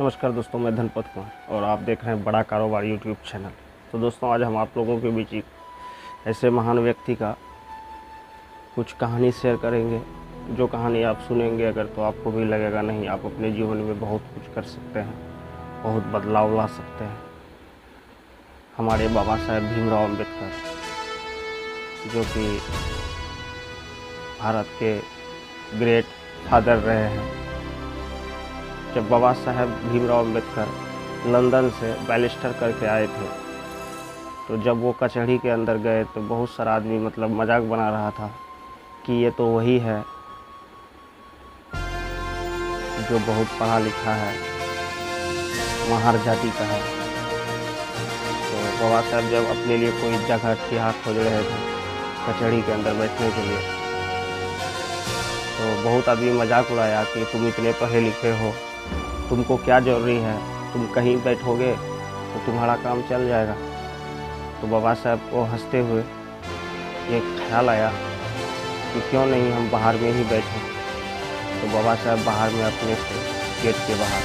नमस्कार दोस्तों, मैं धनपत कुमार और आप देख रहे हैं बड़ा कारोबार यूट्यूब चैनल। तो दोस्तों, आज हम आप लोगों के बीच एक ऐसे महान व्यक्ति का कुछ कहानी शेयर करेंगे। जो कहानी आप सुनेंगे अगर तो आपको भी लगेगा नहीं, आप अपने जीवन में बहुत कुछ कर सकते हैं, बहुत बदलाव ला सकते हैं। हमारे बाबा साहेब भीमराव अम्बेडकर, जो कि भारत के ग्रेट फादर रहे हैं। जब बाबा साहेब भीमराव अम्बेडकर लंदन से बैरिस्टर करके आए थे, तो जब वो कचहरी के अंदर गए तो बहुत सारा आदमी मजाक बना रहा था कि ये तो वही है जो बहुत पढ़ा लिखा है, महार जाति का है। तो बाबा साहेब जब अपने लिए कोई जगह ठिया खोज रहे थे कचहरी के अंदर बैठने के लिए, तो बहुत आदमी मजाक उड़ाया कि तुम इतने पढ़े लिखे हो, तुमको क्या ज़रूरी है, तुम कहीं बैठोगे तो तुम्हारा काम चल जाएगा। तो बाबा साहब को हंसते हुए एक ख्याल आया कि क्यों नहीं हम बाहर में ही बैठें। तो बाबा साहब बाहर में अपने से गेट के बाहर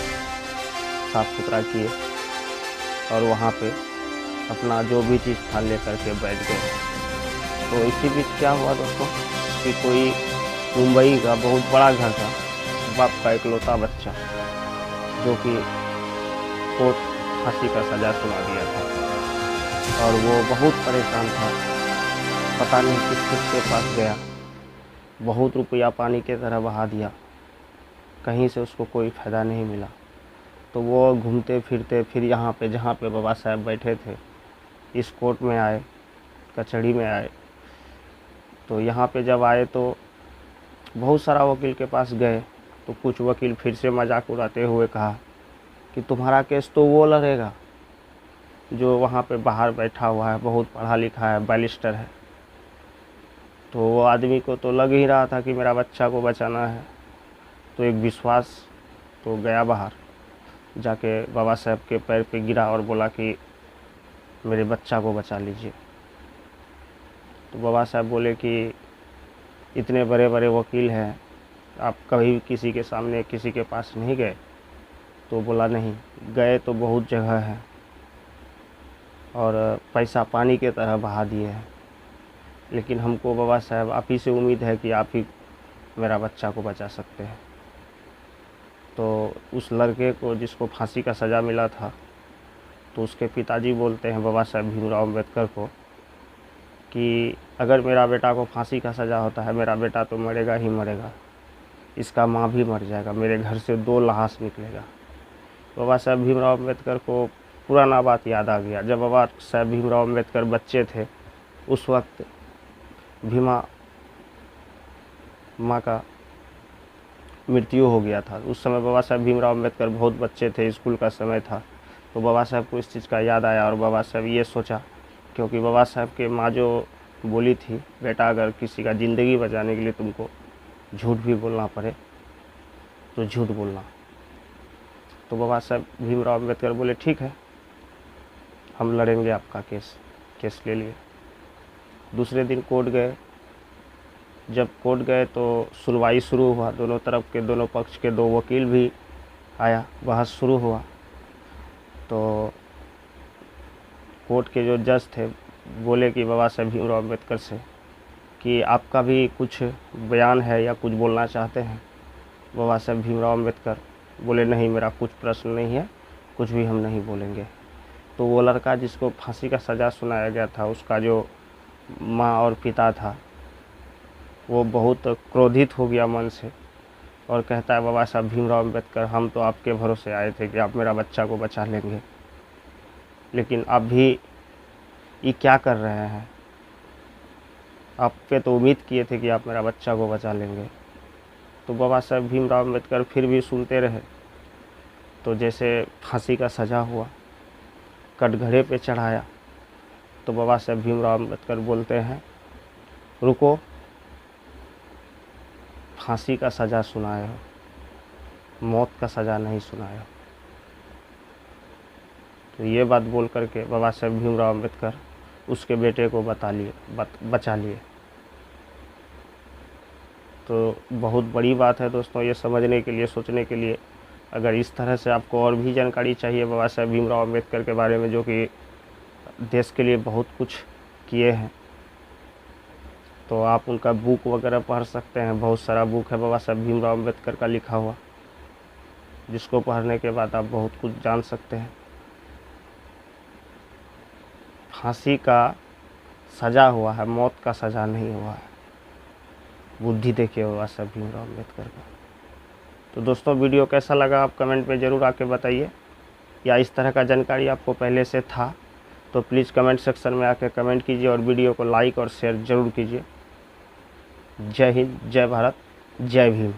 साफ़ सुथरा किए और वहाँ पे अपना जो भी चीज़ था ले करके बैठ गए। तो इसी बीच क्या हुआ दोस्तों कि कोई मुंबई का बहुत बड़ा घर था, बाप का इकलौता बच्चा, जो कि कोर्ट फांसी का सज़ा सुना दिया था और वो बहुत परेशान था। पता नहीं किसके पास गया, बहुत रुपया पानी की तरह बहा दिया, कहीं से उसको कोई फ़ायदा नहीं मिला। तो वो घूमते फिरते फिर यहाँ पे जहाँ पे बाबा साहब बैठे थे, इस कोर्ट में आए, कचहरी में आए। तो यहाँ पे जब आए तो बहुत सारा वकील के पास गए, तो कुछ वकील फिर से मजाक उड़ाते हुए कहा कि तुम्हारा केस तो वो लड़ेगा जो वहाँ पे बाहर बैठा हुआ है, बहुत पढ़ा लिखा है, बैरिस्टर है। तो वो आदमी को तो लग ही रहा था कि मेरा बच्चा को बचाना है। तो एक विश्वास तो गया बाहर, जाके बाबा साहब के पैर पे गिरा और बोला कि मेरे बच्चा को बचा लीजिए। तो बाबा साहब बोले कि इतने बड़े बड़े वकील हैं, आप कभी किसी के सामने किसी के पास नहीं गए? तो बोला नहीं, गए तो बहुत जगह है और पैसा पानी के तरह बहा दिए हैं, लेकिन हमको बाबा साहब आप ही से उम्मीद है कि आप ही मेरा बच्चा को बचा सकते हैं। तो उस लड़के को जिसको फांसी का सज़ा मिला था, तो उसके पिताजी बोलते हैं बाबा साहब भीमराव अम्बेडकर को कि अगर मेरा बेटा को फांसी का सज़ा होता है, मेरा बेटा तो मरेगा ही मरेगा, इसका माँ भी मर जाएगा, मेरे घर से 2 लाश निकलेगा। बाबा साहब भीमराव अम्बेडकर को पुराना बात याद आ गया। जब बाबा साहब भीमराव अम्बेडकर बच्चे थे, उस वक्त भीमा माँ का मृत्यु हो गया था। उस समय बाबा साहब भीमराव अम्बेडकर बहुत बच्चे थे, स्कूल का समय था। तो बाबा साहब को इस चीज़ का याद आया और बाबा साहब ये सोचा, क्योंकि बाबा साहब के माँ जो बोली थी, बेटा अगर किसी का ज़िंदगी बचाने के लिए तुमको झूठ भी बोलना पड़े तो झूठ बोलना। तो बाबा साहब भीमराव अम्बेडकर बोले ठीक है, हम लड़ेंगे आपका केस ले लिए। दूसरे दिन कोर्ट गए। जब कोर्ट गए तो सुनवाई शुरू हुआ, दोनों तरफ के दोनों पक्ष के 2 वकील भी आया, बहस शुरू हुआ। तो कोर्ट के जो जज थे बोले कि बाबा साहब भीमराव अम्बेडकर से कि आपका भी कुछ बयान है या कुछ बोलना चाहते हैं? बाबा साहब भीमराव अम्बेडकर बोले नहीं, मेरा कुछ प्रश्न नहीं है, कुछ भी हम नहीं बोलेंगे। तो वो लड़का जिसको फांसी का सज़ा सुनाया गया था, उसका जो माँ और पिता था, वो बहुत क्रोधित हो गया मन से और कहता है बाबा साहब भीमराव अम्बेडकर, हम तो आपके भरोसे आए थे कि आप मेरा बच्चा को बचा लेंगे, लेकिन आप भी ये क्या कर रहे हैं? आप पे तो उम्मीद किए थे कि आप मेरा बच्चा को बचा लेंगे। तो बाबा साहब भीमराव अम्बेडकर फिर भी सुनते रहे। तो जैसे फांसी का सज़ा हुआ, कटघरे पे चढ़ाया, तो बाबा साहब भीमराव अम्बेडकर बोलते हैं रुको, फांसी का सज़ा सुनाए हो, मौत का सज़ा नहीं सुनाए हो। तो ये बात बोल करके बाबा साहब भीमराव अम्बेडकर उसके बेटे को बचा लिए। तो बहुत बड़ी बात है दोस्तों, ये समझने के लिए, सोचने के लिए अगर इस तरह से आपको और भी जानकारी चाहिए बाबा साहेब भीमराव अम्बेडकर के बारे में, जो कि देश के लिए बहुत कुछ किए हैं, तो आप उनका बुक वगैरह पढ़ सकते हैं। बहुत सारा बुक है बाबा साहेब भीमराव अम्बेडकर का लिखा हुआ, जिसको पढ़ने के बाद आप बहुत कुछ जान सकते हैं। फांसी का सज़ा हुआ है, मौत का सज़ा नहीं हुआ है। बुद्धि देखिए बाबा साहेब भीमराव अम्बेडकर का। तो दोस्तों, वीडियो कैसा लगा आप कमेंट में ज़रूर आके बताइए, या इस तरह का जानकारी आपको पहले से था तो प्लीज़ कमेंट सेक्शन में आके कमेंट कीजिए और वीडियो को लाइक और शेयर ज़रूर कीजिए। जय हिंद, जय भारत, जय भीम।